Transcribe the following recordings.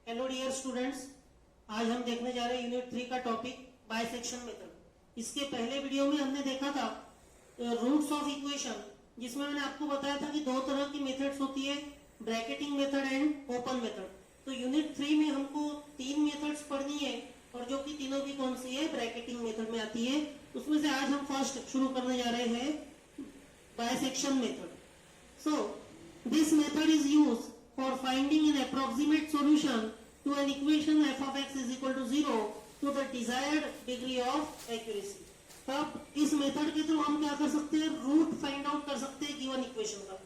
Hello dear students, आज हम देखने जा रहे हैं यूनिट 3 का टॉपिक बाइसेक्शन मेथड। इसके पहले वीडियो में हमने देखा था रूट्स ऑफ इक्वेशन, जिसमें मैंने आपको बताया था कि दो तरह की मेथड्स होती है, bracketing method and open method. तो यूनिट 3 में हमको तीन मेथड्स पढ़नी है और जो कि तीनों की कौन सी है, ब्रैकेटिंग मेथड में आती है। उसमें से आज हम फर्स्ट शुरू करने जा रहे हैं bisection method. So this method is used for finding an approximate solution to an equation f of x is equal to 0 to the desired degree of accuracy। अब इस मेथड के थ्रू हम क्या कर सकते हैं, रूट फाइंड आउट कर सकते हैं गिवन इक्वेशन का।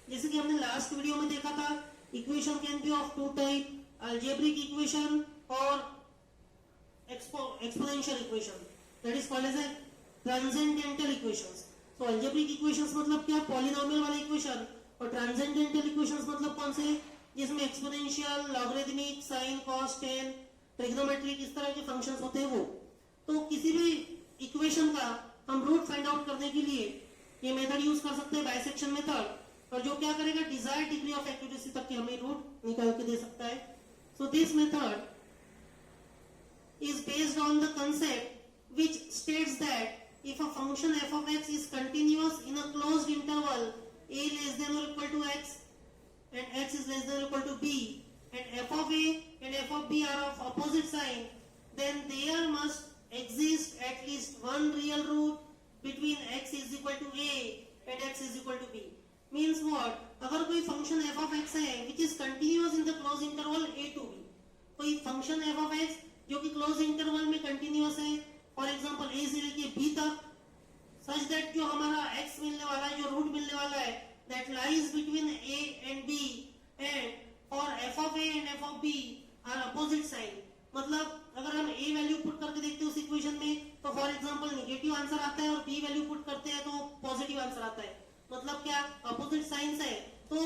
जैसे कि हमने लास्ट वीडियो में देखा था, equation can be of two type, algebraic equation और exponential equation, that is called as a transcendental equations. तो अलजेब्रिक इक्वेशंस मतलब क्या, पॉलिनोमियल वाले इक्वेशन, और ट्रांसेंडेंटल इक्वेशंस मतलब कौन से, जिसमें exponential, logarithmic, sine, cos, tan, trigonometric इस तरह के फंक्शंस होते हैं वो। तो किसी भी इक्वेशन का हम रूट फाइंड आउट करने के लिए ये मेथड यूज कर सकते हैं, बाइसेक्शन मेथड, और जो क्या करेगा, डिजायर्ड डिग्री ऑफ एक्यूरेसी तक की हमें रूट निकाल के दे सकता है। So this method is based on the concept which states that if a function f of x is continuous in a closed interval a less than or equal to x and x is less than or equal to b and f of a and f of b are of opposite sign, then there must exist at least one real root between x is equal to a and x is equal to b। means what, अगर कोई function f of x है which is continuous in the closed interval a to b, कोई function f of x जो कि close interval में continuous है, for example a से लेके b तक, सच दैट जो हमारा x मिलने वाला है, जो रूट मिलने वाला है, that lies between a and b and for f of a and f of b are opposite sign. मतलब अगर हम a वैल्यू पुट करके देखते हैं उस इक्वेशन में, तो फॉर एग्जांपल नेगेटिव आंसर आता है, और b वैल्यू पुट करते हैं तो पॉजिटिव आंसर आता है। मतलब क्या, अपोजिट साइंस है। तो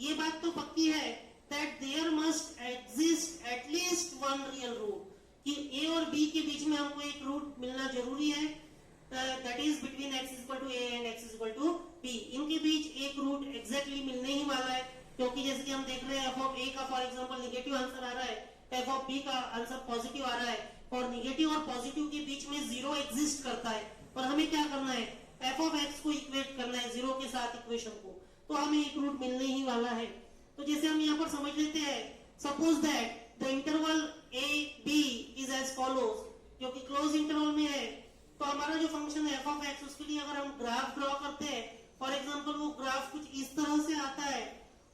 ये बात तो पक्की है that there must exist at least one real root, कि a और b के बीच में हमको एक रूट मिलना जरूरी है, that is between x is equal to a and x is equal to b। इनके बीच एक रूट एग्जैक्टली मिलने ही वाला है, क्योंकि जैसे कि हम देख रहे हैं f of a का फॉर एग्जांपल नेगेटिव आंसर आ रहा है, f of b का आंसर पॉजिटिव आ रहा है, और नेगेटिव और पॉजिटिव के बीच में जीरो एग्जिस्ट करता है, और हमें क्या करना है, f of x को इक्वेट करना है जीरो के साथ इक्वेशन को, तो हमें एक रूट मिलने ही वाला है। तो जैसे हम यहाँ पर समझ लेते हैं, suppose that the interval a b is as follows, जो कि क्लोज इंटरवल में है। तो हमारा जो फंक्शन है f of x, उसके लिए अगर हम ग्राफ ड्रॉ करते हैं, फॉर एग्जांपल वो ग्राफ कुछ इस तरह से आता है,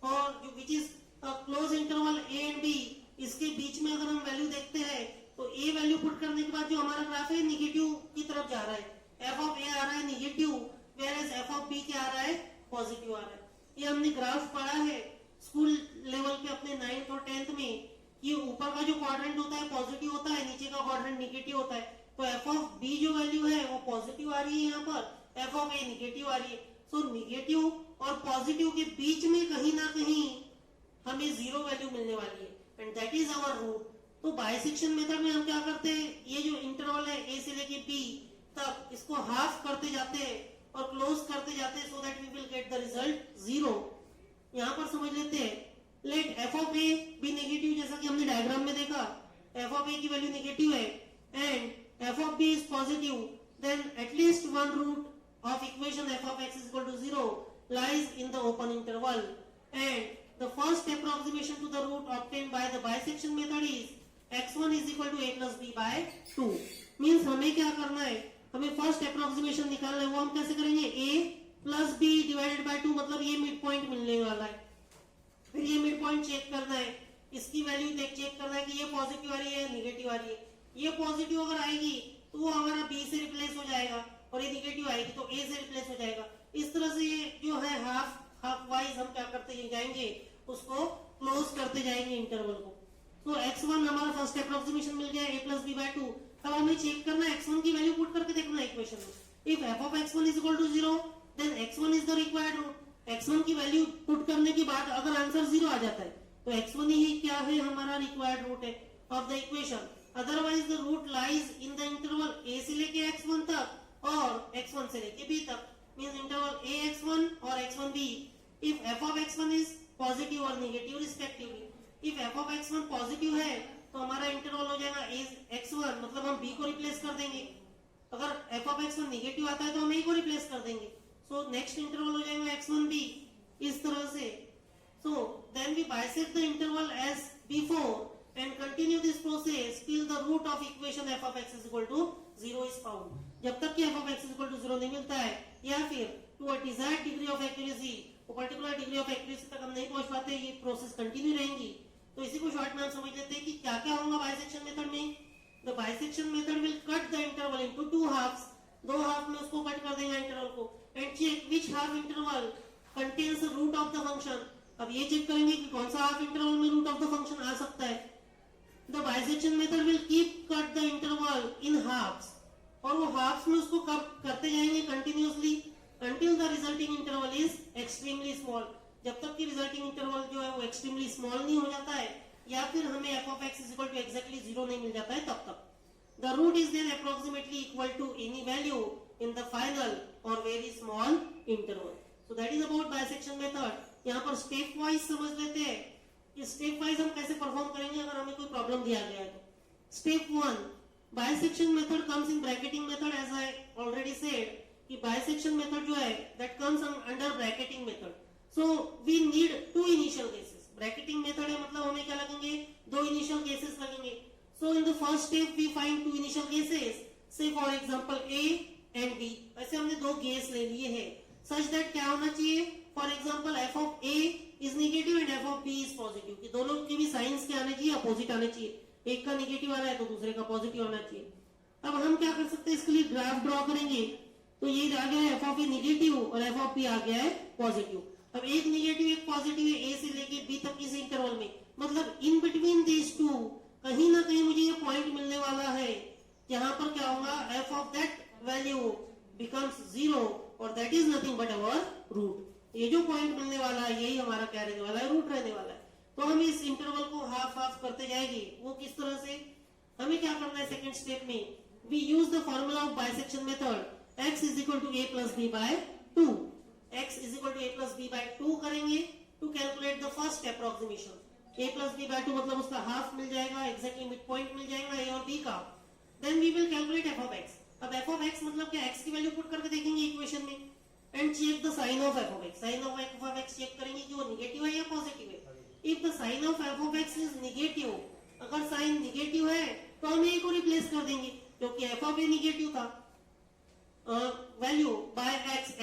और जो which is close interval a and b, इसके बीच में अगर हम वैल्यू देखते हैं, तो a वैल्यू पुट करने के बाद जो हमारा ग्राफ है निगेटिव की तरफ जा रहा है, f of a आ रहा है negative, whereas f of b क्या आ रहा है, पॉजिटिव आ रहा है। ये हमने ग्राफ पढ़ा है स्कूल लेवल पे अपने 9th और 10th में, ये ऊपर का जो क्वाड्रेंट होता है पॉजिटिव होता है, नीचे का क्वाड्रेंट नेगेटिव होता है। तो f of b जो वैल्यू है वो पॉजिटिव आ रही है, यहाँ पर f of a नेगेटिव आ रही है। सो नेगेटिव और पॉजिटिव के बीच में कहीं ना कहीं हमें जीरो वैल्यू मिलने वाली है, and that is our root. तो बाइसेक्शन मेथड में हम क्या करते हैं, ये जो इंटरवल है a से लेके b तक, इसको हाफ करते जाते हैं और क्लोज करते जाते हैं, so that we will get the result zero. यहाँ पर समझ लेते हैं, लेट f of a भी नेगेटिव, जैसा कि हमने डायग्राम में देखा, f of a की वैल्यू नेगेटिव है and f of b is positive, then at least one root of equation f of x is equal to 0 lies in the open interval, and the first approximation to the root obtained by the bisection method is x1 is equal to a plus b by 2। means हमें क्या करना है, हमें first approximation निकालना है। वो हम कैसे करेंगे, a plus b divided by 2, मतलब ये मिड पॉइंट मिलने वाला है। फिर ये मिड पॉइंट चेक करना है, इसकी वैल्यू चेक करना है कि ये पॉजिटिव आ रही है, नेगेटिव आ रही है। ये पॉजिटिव अगर आएगी तो वो हमारा b से रिप्लेस हो जाएगा, और ये नेगेटिव आएगी तो a से रिप्लेस हो जाएगा। इस तरह से ये जो है हाफ वाइज हम क्या करते जाएंगे, उसको क्लोज करते जाएंगे इंटरवल को। तो x1 हमारा फर्स्ट अप्रोक्सीमेशन मिल गया, a प्लस बी बाय 2। अब हमें चेक करना है, x1 की वैल्यू पुट करके देखना है इक्वेशन में। If f of x1 is equal to 0 then x1 is the required root। x1 की वैल्यू पुट करने के बाद अगर आंसर 0 आ जाता है तो x1 ही क्या है, हमारा रिक्वायर्ड रूट है of the equation. Otherwise the root lies in the interval a से लेके x1 तक और x1 से लेके b तक, मींस इंटरवल a x1 और x1 b। If f of x1 is positive और negative respectively, if F of x1 positive है तो हमारा इंटरवल हो जाएगा x1, मतलब हम b को रिप्लेस कर देंगे। अगर एफ ऑफ x1 निगेटिव आता है तो हम a को रिप्लेस कर देंगे। सो नेक्स्ट इंटरवल हो जाएगा x1b, इस तरह से। So then we bisect the interval as before and continue this process till the root of equation f of x is equal to 0 is found. जब तक कि f of x is equal to 0 नहीं मिलता है, या फिर to a desired degree of accuracy, वो particular degree of accuracy तक हम नहीं पहुंच पाते, ये प्रोसेस कंटिन्यू रहेंगी। तो इसी को शॉर्ट में हम समझ लेते हैं कि क्या क्या होगा बाइसेक्शन मेथड में। The bisection method will cut the interval into two halves, दो हाफ में उसको कट कर देंगे इंटरवल को, and check which half interval contains root of the function. अब ये चेक करेंगे कि कौन सा हाफ इंटरवल में रूट ऑफ द फंक्शन आ सकता है। The bisection method will keep cut the interval in halves, और वो हाफ्स में उसको करते जाएंगे continuously until the resulting interval is extremely small, जब तक कि रिजल्टिंग इंटरवल जो है वो एक्सट्रीमली स्मॉल नहीं हो जाता है, या फिर हमें F of X is equal to exactly 0 नहीं मिल जाता है तब तक। The root is then approximately equal to any value in the final और very small interval. So that is about bisection method. यहाँ पर स्टेप वाइज समझ लेते हैं कि स्टेप वाइज हम कैसे परफॉर्म करेंगे अगर हमें कोई प्रॉब्लम दिया गया है तो। Step 1, bisection method comes in bracketing method, as I already said कि बाइसेक्शन मेथड जो है that comes under bracketing method. So we need two initial cases. Bracketing method है मतलब हमें क्या लगेंगे, दो इनिशियल केसेस लगेंगे। So in the first step we find two initial cases, say for example a and b। ऐसे हमने दो केस ले लिए हैं सच दैट क्या होना चाहिए, for example f of a is negative and f of b is positive, कि दोनों के भी साइंस क्या आने चाहिए, अपोजिट आने चाहिए। एक का नेगेटिव आ रहा है तो दूसरे का पॉजिटिव आना चाहिए। अब हम क्या कर सकते हैं, इसके लिए ग्राफ ड्रॉ करेंगे। तो ये आ गया है एफ ऑफ ए निगेटिव और एफ ऑफ बी आ गया है पॉजिटिव। अब एक निगेटिव एक पॉजिटिव है ए से लेके बी तक इस इंटरवल में, मतलब इन बिटवीन दीज टू कहीं ना कहीं मुझे ये पॉइंट मिलने वाला है जहां पर क्या होगा, f of that value becomes 0 और that is nothing but our root. ये जो पॉइंट मिलने वाला है यही हमारा क्या रहने वाला है, रूट रहने वाला है। तो हम इस इंटरवल को हाफ हाफ करते जाएंगे। वो किस तरह से, हमें क्या करना है सेकेंड स्टेप में, we use the formula of bisection method, x is equal to a plus b by 2, x is equal to a plus b by 2 करेंगे to calculate the first approximation। a plus b by 2 मतलब उसका half मिल जाएगा, exactly mid point मिल जाएगा a और b का। then we will calculate f of x। अब f of x मतलब क्या, x की वैल्यू पुट करके देखेंगे इक्वेशन में and check the sign of f of x। sign of f of x check करेंगे कि वो नेगेटिव है या पॉजिटिव है। if the sign of f of x is negative, अगर साइन नेगेटिव है तो हम a को रिप्लेस कर देंगे क्योंकि f of a नेगेटिव था, वैल्यू बाय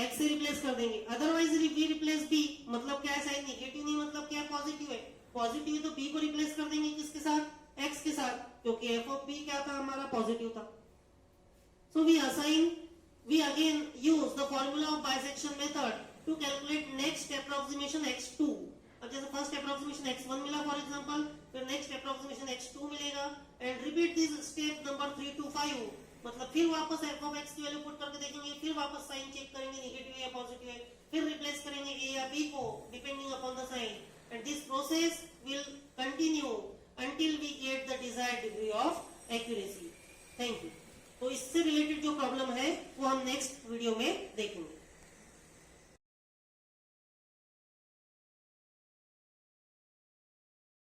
x से रिप्लेस कर देंगे। अदरवाइज वी रिप्लेस b, मतलब क्या है, साइन नेगेटिव नहीं मतलब क्या पॉजिटिव है, पॉजिटिव है तो b को रिप्लेस कर देंगे किसके साथ, x के साथ, क्योंकि f ऑफ b क्या था, हमारा पॉजिटिव था। So we again use the formula of bisection method to calculate next approximation x2। अब जैसे फर्स्ट अप्रोक्सीमेशन x1 मिला फॉर एग्जांपल, फिर नेक्स्ट अप्रोक्सीमेशन x2 मिलेगा, and repeat this step number 3 to 5, मतलब फिर वापस f ऑफ x की value put करके देखेंगे, फिर वापस साइन चेक करेंगे नेगेटिव है या पॉजिटिव है, फिर रिप्लेस करेंगे a या b को depending upon the sign, and this process will continue until we get the desired degree of accuracy. Thank you. तो इससे रिलेटेड जो प्रॉब्लम है वो हम नेक्स्ट वीडियो में देखेंगे।